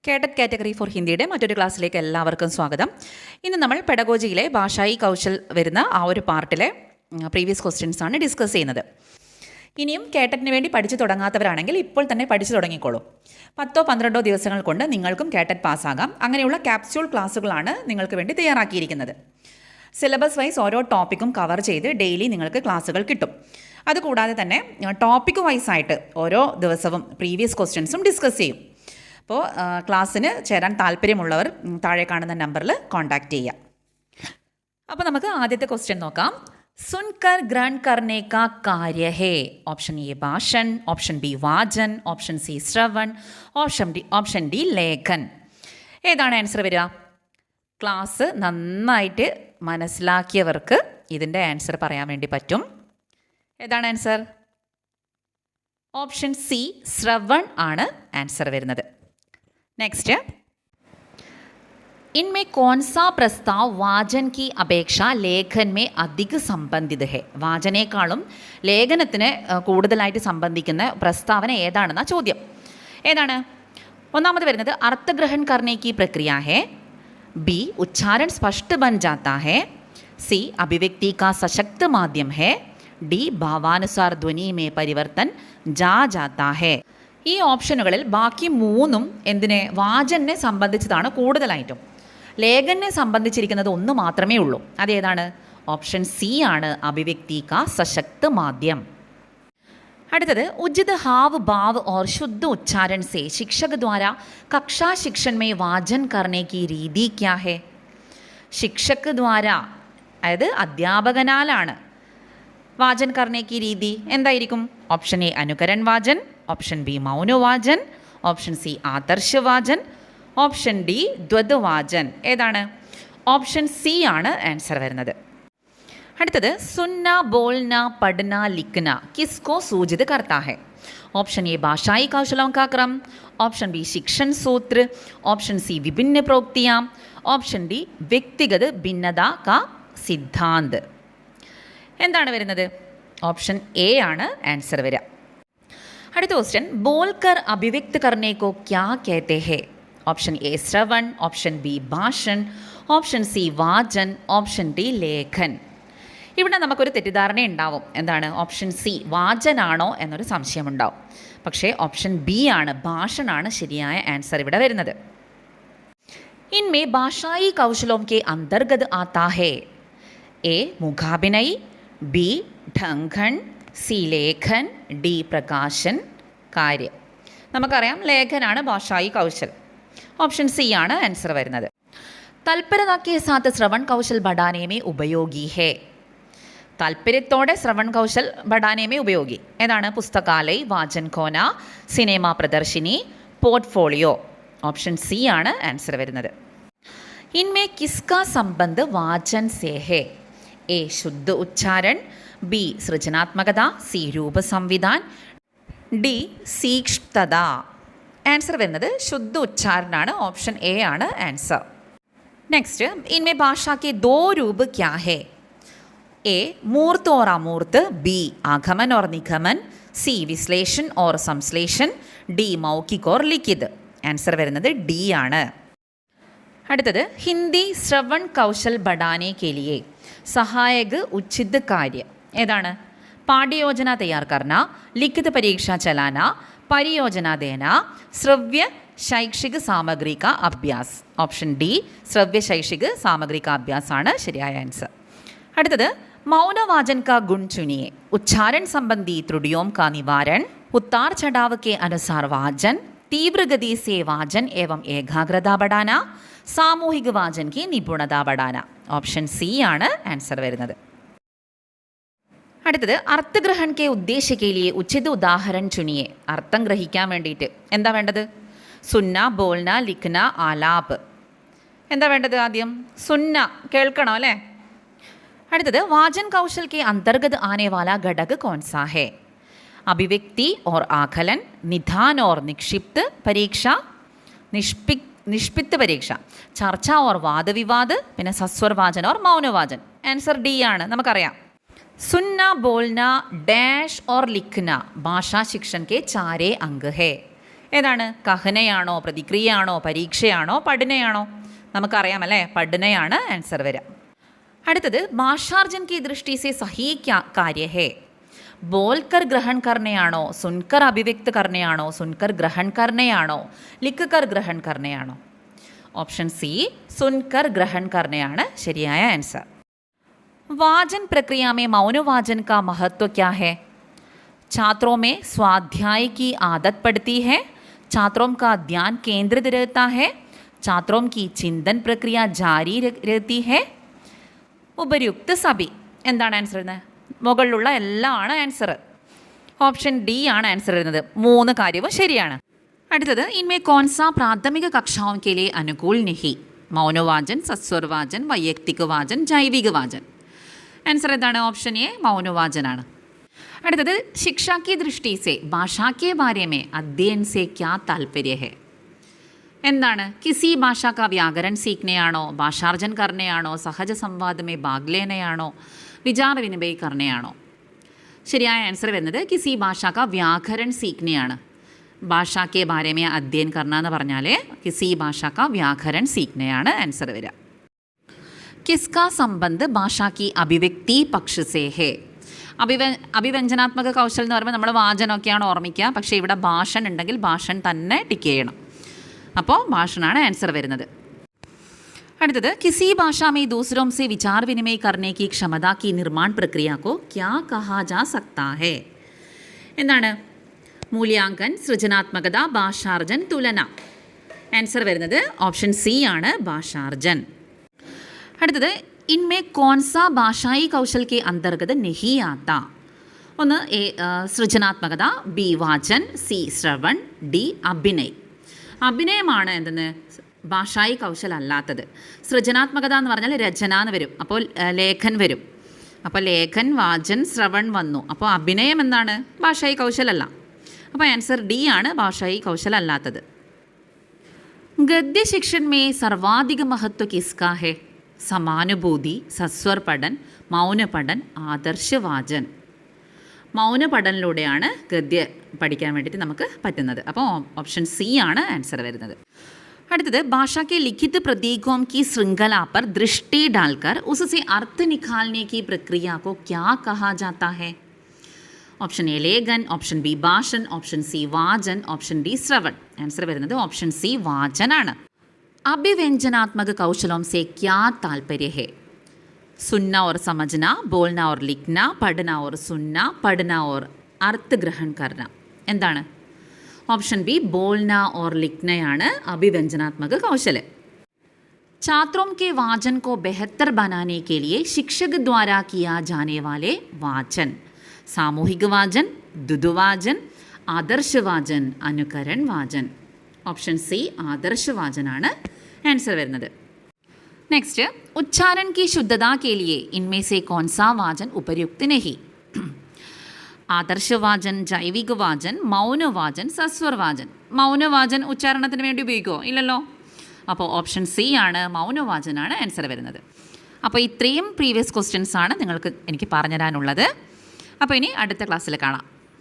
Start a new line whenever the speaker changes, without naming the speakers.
Cadet category four ഹിന്ദിയുടെ മറ്റൊരു ക്ലാസ്സിലേക്ക് എല്ലാവർക്കും സ്വാഗതം. ഇന്ന് നമ്മൾ പെഡഗോജിയിലെ ഭാഷായി കൗശൽ വരുന്ന ആ ഒരു പാർട്ടിലെ പ്രീവിയസ് ക്വസ്റ്റ്യൻസ് ആണ് ഡിസ്കസ് ചെയ്യുന്നത്. ഇനിയും കേട്ടറ്റിന് വേണ്ടി പഠിച്ചു തുടങ്ങാത്തവരാണെങ്കിൽ ഇപ്പോൾ തന്നെ പഠിച്ചു തുടങ്ങിക്കോളൂ. 10-12 ദിവസങ്ങൾ കൊണ്ട് നിങ്ങൾക്കും കേട്ടറ്റ് പാസ്സാകാം. അങ്ങനെയുള്ള ക്യാപ്സ്യൂൾ ക്ലാസ്സുകളാണ് നിങ്ങൾക്ക് വേണ്ടി തയ്യാറാക്കിയിരിക്കുന്നത്. സിലബസ് വൈസ് ഓരോ ടോപ്പിക്കും കവർ ചെയ്ത് ഡെയിലി നിങ്ങൾക്ക് ക്ലാസ്സുകൾ കിട്ടും. അതുകൂടാതെ തന്നെ ടോപ്പിക് വൈസായിട്ട് ഓരോ ദിവസവും പ്രീവിയസ് ക്വസ്റ്റ്യൻസും ഡിസ്കസ് ചെയ്യും. അപ്പോൾ ക്ലാസ്സിന് ചേരാൻ താല്പര്യമുള്ളവർ താഴെ കാണുന്ന നമ്പറിൽ കോൺടാക്റ്റ് ചെയ്യുക. അപ്പോൾ നമുക്ക് ആദ്യത്തെ ക്വസ്റ്റ്യൻ നോക്കാം. സുൻകർ ഗ്രഹൺ കർനെ കാ കാര്യ ഹേ. ഓപ്ഷൻ എ ഭാഷൻ, ഓപ്ഷൻ ബി വാചൻ, ഓപ്ഷൻ സി ശ്രവൺ, ഓപ്ഷൻ ഡി ലേഖൻ. ഏതാണ് ആൻസർ വരിക? ക്ലാസ് നന്നായിട്ട് മനസ്സിലാക്കിയവർക്ക് ഇതിൻ്റെ ആൻസർ പറയാൻ വേണ്ടി പറ്റും. ഏതാണ് ആൻസർ? ഓപ്ഷൻ സി ശ്രവൺ ആണ് ആൻസർ വരുന്നത്. नेक्स्ट, इनमें कौन सा प्रस्ताव वाचन की अपेक्षा लेखन में अधिक संबंधित है? വാചനേക്കാളും ലേഖനത്തിന് കൂടുതലായിട്ട് സംബന്ധിക്കുന്ന പ്രസ്താവന ഏതാണെന്ന ചോദ്യം. ഏതാണ്? ഒന്നാമത് വരുന്നത് അർത്ഥഗ്രഹൺ करने की प्रक्रिया है, बी उच्चारण स्पष्ट बन जाता है, सी अभिव्यक्ति का सशक्त माध्यम है, डी भावानुसार ध्वनि में परिवर्तन जा जाता है. ഈ ഓപ്ഷനുകളിൽ ബാക്കി മൂന്നും എന്തിനെ? വാചനെ സംബന്ധിച്ചതാണ് കൂടുതലായിട്ടും. ലേഖനെ സംബന്ധിച്ചിരിക്കുന്നത് ഒന്ന് മാത്രമേ ഉള്ളൂ. അതേതാണ്? ഓപ്ഷൻ സി ആണ്, അഭിവ്യക്തി കാ സശക്ത മാധ്യം. അടുത്തത്, ഉചിത് ഹാവ് ഭാവ് और शुद्ध उच्चारण से शिक्षक द्वारा कक्षा शिक्षण में वाचन करने की രീതി क्या है? ശിക്ഷക് ദ്വാര, അതായത് അധ്യാപകനാലാണ് വാചൻ करने की രീതി എന്തായിരിക്കും? ഓപ്ഷൻ എ അനുകരൺ വാചൻ, ഓപ്ഷൻ ബി മൗനവാചൻ, ഓപ്ഷൻ സി ആദർശവാചൻ, ഓപ്ഷൻ ഡി ദ്വന്ദ്വാചൻ. ഏതാണ്? ഓപ്ഷൻ സി ആണ് ആൻസർ വരുന്നത്. അടുത്തത്, സുന്ന ബോൾന പഠന ലിഖ്ന കിസ്കോ സൂചിത് കർത്താ ഹെ? ഓപ്ഷൻ എ ഭാഷായി കൗശലോं का क्रम, ഓപ്ഷൻ ബി शिक्षण सूत्र, ഓപ്ഷൻ സി विभिन्न प्रोक्तियां, ഓപ്ഷൻ ഡി വ്യക്തിഗത ഭിന്നത കാ സിദ്ധാന്ത്. എന്താണ് വരുന്നത്? ഓപ്ഷൻ എ ആണ് ആൻസർ വരിക. അടുത്ത ക്വസ്റ്റ്യൻ, ബോൾക്കർ അഭിവ്യക്ത് करने को क्या कहते हैं? ഓപ്ഷൻ എ ശ്രവൺ, ഓപ്ഷൻ ബി ഭാഷൻ, ഓപ്ഷൻ സി വാചൻ, ഓപ്ഷൻ ഡി ലേഖൻ. ഇവിടെ നമുക്കൊരു തെറ്റിദ്ധാരണ ഉണ്ടാവും. എന്താണ്? ഓപ്ഷൻ സി വാചനാണോ എന്നൊരു സംശയമുണ്ടാവും. പക്ഷേ ഓപ്ഷൻ ബി ആണ്, ഭാഷനാണ് ശരിയായ ആൻസർ ഇവിടെ വരുന്നത്. ഇൻമേ ഭാഷായി കൗശലോं के अंतर्गत आता है? എ മുഖാഭിനയ്, ബി ഢങ്കൺ, സി ലേഖൻ, ഡി പ്രകാശൻ കാര്യ. നമുക്കറിയാം ലേഖനാണ് ഭാഷായി കൗശൽ. ഓപ്ഷൻ സി ആണ് ആൻസർ വരുന്നത്. തൽപരത കെ സാത്ത് ശ്രവൺ കൗശൽ പഠാനെ മേ ഉപയോഗി ഹേ? താല്പര്യത്തോടെ ശ്രവൺ കൗശൽ പഠാനെ മേ ഉപയോഗി. ഏതാണ്? പുസ്തകാലയ്, വാചൻ കോന, സിനിമ പ്രദർശിനി, പോർട്ട്ഫോളിയോ. ഓപ്ഷൻ സി ആണ് ആൻസർ വരുന്നത്. ഇൻമേ കിസ്കാ സംബന്ധ് വാചൻ സേ ഹേ? എ ശുദ്ധ ഉച്ചാരൺ, ബി സൃജനാത്മകത, സി രൂപ സംവിധാൻ, ഡി സീക്ഷ്മത. ആൻസർ വരുന്നത് ശുദ്ധ ഉച്ചാരണാണ്. ഓപ്ഷൻ എ ആണ് ആൻസർ. നെക്സ്റ്റ്, ഇൻമേ ഭാഷ കെ ദോ രൂപ ക്യാ ഹേ? എ മൂർത്ത് और അമൂർത്ത്, ബി ആഗമൻ और നിഗമൻ, സി വിശ്ലേഷൺ और സംശ്ലേഷൻ, ഡി മൗഖിക് और ലിഖിത്. ആൻസർ വരുന്നത് ഡി ആണ്. അടുത്തത്, ഹിന്ദി ശ്രവൺ കൗശൽ പഠാനെ കെ ലിയെ സഹായക ഉചിത് കാര്യ. ഏതാണ്? പാഠ്യയോജന തയ്യാർ കർന, ലിഖിത് പരീക്ഷ ചലാന, പരിയോജന ദേന, ശ്രവ്യ ശൈക്ഷിക സാമഗ്രി കാ അഭ്യാസ്. ഓപ്ഷൻ ഡി ശ്രവ്യ ശൈക്ഷിക സാമഗ്രി കാ അഭ്യാസ് ആണ് ശരിയായ ആൻസർ. അടുത്തത്, മൗനവാചൻ കാ ഗുൺ ചുനിയെ, ഉച്ചാरण संबंधी त्रुटियों का निवारण, उतार चढ़ाव के अनुसार वाचन, तीव्र गति से वाचन एवं ഏകാഗ്രത बढ़ाना, സാമൂഹിക വാചൻ की നിപുണത बढ़ाना. ഓപ്ഷൻ സി ആണ് ആൻസർ വരുന്നത്. അടുത്തത്, അർത്ഥഗ്രഹൺ കെ ഉദ്ദേശ കെ ലിയെ ഉചിത ഉദാഹരൺ ചുനിയെ. അർത്ഥം ഗ്രഹിക്കാൻ വേണ്ടിയിട്ട് എന്താ വേണ്ടത്? സുന്ന, ബോൾന, ലിഖ്ന, ആലാപ്. എന്താ വേണ്ടത്? ആദ്യം സുന്ന കേൾക്കണോ അല്ലേ? അടുത്തത്, വാചൻ കൗശൽ കെ അന്തർഗത് ആനെ വാല ഘടക് കോൺസാ ഹേ? അഭിവ്യക്തി और ആകലൻ, നിധാൻ और നിക്ഷിപ്ത് പരീക്ഷ, നിഷ്പിത്ത് പരീക്ഷ, ചർച്ച और വാദവിവാദ്, പിന്നെ സസ്വർ വാചൻ और മൗനവാചൻ. ആൻസർ ഡി ആണ്. നമുക്കറിയാം सुनना बोलना डैश और लिखना भाषा शिक्षण के 4 अंग है. ഏതാണ്? കഹനയാണോ, പ്രതിക്രിയയാണോ, പരീക്ഷയാണോ, പഠനയാണോ? നമുക്കറിയാമല്ലേ, പഠനയാണ് ആൻസർ വരിക. അടുത്തത് ഭാഷാർജൻ की दृष्टि से सही क्या कार्य है? बोलकर ग्रहण करनेയാണോ, सुनकर अभिव्यक्त करनेയാണോ, सुनकर ग्रहण करनेയാണോ, लिखकर ग्रहण करनेയാണോ? ഓപ്ഷൻ സി सुनकर ग्रहण करनेയാണ് ശരിയായ ആൻസർ. वाचन प्रक्रिया में मौनवाचन का महत्व क्या है? छात्रों में स्वाध्याय की आदत पड़ती है, छात्रों का ध्यान केंद्रित रहता है, छात्रों की चिंतन प्रक्रिया जारी रहती है, ഉപര്യുക്ത സബി. എന്താണ് ആൻസർ വരുന്നത്? മുകളിലുള്ള എല്ലാം ആണ് ആൻസർ. ഓപ്ഷൻ ഡി ആണ് ആൻസർ വരുന്നത്. 3 കാര്യവും ശരിയാണ്. അടുത്തത് ഇൻമേ കോൺസാ പ്രാഥമിക കക്ഷാओं के लिए अनुकूल नहीं? മൗനവാചൻ, സസ്വർവാചൻ, വൈയക്തിക വാചൻ, ജൈവിക വാചൻ. ആൻസർ എന്താണ്? ഓപ്ഷൻ എ മൗനവാചനാണ്. അടുത്തത് शिक्षा की दृष्टि से भाषा के बारे में अध्ययन से क्या तात्पर्य है? എന്താണ്? किसी भाषा का व्याकरण सीखनेയാണോ, ഭാഷാർജൻ करनेയാണോ, സഹജ സംവാദ में भाग लेनेയാണോ, വിചാര വിനിമയ करनेയാണോ? ശരിയായ ആൻസർ വരുന്നത് किसी भाषा का व्याकरण सीखनेയാണ്. ഭാഷാ के बारे में अध्ययन करना എന്ന് പറഞ്ഞാൽ किसी भाषा का व्याकरण सीखनेയാണ് ആൻസർ വരിക. किसका संबंध भाषा की अभिव्यक्ति पक्ष से है? അഭിവ്യഞ്ജനാത്മക കൗശൽ എന്ന് പറയുമ്പോൾ നമ്മൾ വാചനമൊക്കെയാണ് ഓർമ്മിക്കുക. പക്ഷേ ഇവിടെ ഭാഷൻ ഉണ്ടെങ്കിൽ ഭാഷൻ തന്നെ ടിക്ക് ചെയ്യണം. അപ്പോൾ ഭാഷനാണ് ആൻസർ വരുന്നത്. അടുത്തത് किसी भाषा में दूसरों से विचार विनिमय करने की क्षमता की निर्माण प्रक्रिया को क्या कहा जा सकता है? എന്താണ്? മൂല്യാങ്കൻ, സൃജനാത്മകത, ഭാഷാർജൻ, തുലന. ആൻസർ വരുന്നത് ഓപ്ഷൻ സി ആണ്, ഭാഷാർജൻ. അടുത്തത് ഇൻമേ കോൺസാ ഭാഷായി കൗശൽ के अंतर्गत नहीं आता? ഒന്ന് സൃജനാത്മകത, ബി വാചൻ, സി ശ്രവൺ, ഡി അഭിനയ്. അഭിനയമാണ് എന്തെന്ന്? ഭാഷായി കൗശൽ അല്ലാത്തത്. സൃജനാത്മകത എന്ന് പറഞ്ഞാൽ രചന എന്ന് വരും, അപ്പോൾ ലേഖൻ വരും. അപ്പോൾ ലേഖൻ, വാചൻ, ശ്രവൺ വന്നു. അപ്പോൾ അഭിനയം എന്താണ്? ഭാഷായി കൗശലല്ല. അപ്പോൾ ആൻസർ ഡി ആണ്, ഭാഷായി കൗശൽ അല്ലാത്തത്. ഗദ്യ ശിക്ഷൻ മേ സർവാധിക മഹത്വ കിസ്കാ ഹെ? സമാനുഭൂതി, സസ്വർ പഠൻ, മൗനപഠൻ, ആദർശവാചൻ. മൗനപഠനിലൂടെയാണ് ഗദ്യ പഠിക്കാൻ വേണ്ടിയിട്ട് നമുക്ക് പറ്റുന്നത്. അപ്പോൾ ഓപ്ഷൻ സി ആണ് ആൻസർ വരുന്നത്. അടുത്തത് ഭാഷा के लिखित प्रतीकों की श्रृंखला पर दृष्टि डालकर उससे अर्थ निकालने की प्रक्रिया को क्या कहा जाता है? ഓപ്ഷൻ എ ലേഖൻ, ഓപ്ഷൻ ബി ഭാഷൻ, ഓപ്ഷൻ സി വാചൻ, ഓപ്ഷൻ ഡി ശ്രവൺ. ആൻസർ വരുന്നത് ഓപ്ഷൻ സി വാചനാണ്. अभिव्यंजनात्मक कौशलों से क्या तात्पर्य है? सुनना और समझना, बोलना और लिखना, पढ़ना और सुनना, पढ़ना और अर्थ ग्रहण करना. എന്താണ്? ഓപ്ഷൻ ബി बोलना और लिखना अभिव्यंजनात्मक कौशल. छात्रों के वाचन को बेहतर बनाने के लिए शिक्षक द्वारा किया जाने वाले वाचन, सामूहिक वाचन, दुदुवाचन, आदर्श वाचन, अनुकरण वाचन. ഓപ്ഷൻ സി ആദർശ വാചനാണ് ആൻസർ വരുന്നത്. നെക്സ്റ്റ് ഉച്ചാरण की शुद्धता के लिए इनमें से कौन सा वाचन उपयुक्त नहीं? ആദർശവാചൻ, ജൈവിക വാചൻ, മൗനവാചൻ, സസ്വർവാചൻ. മൗനവാചൻ ഉച്ചാരണത്തിന് വേണ്ടി ഉപയോഗിക്കുമോ? ഇല്ലല്ലോ. അപ്പോൾ ഓപ്ഷൻ സി ആണ്, മൗനവാചനാണ് ആൻസർ വരുന്നത്. അപ്പോൾ ഇത്രയും പ്രീവിയസ് ക്വസ്റ്റ്യൻസ് ആണ് എനിക്ക് പറഞ്ഞുതരാനുള്ളത്. അപ്പോൾ ഇനി അടുത്ത ക്ലാസ്സിൽ കാണാം.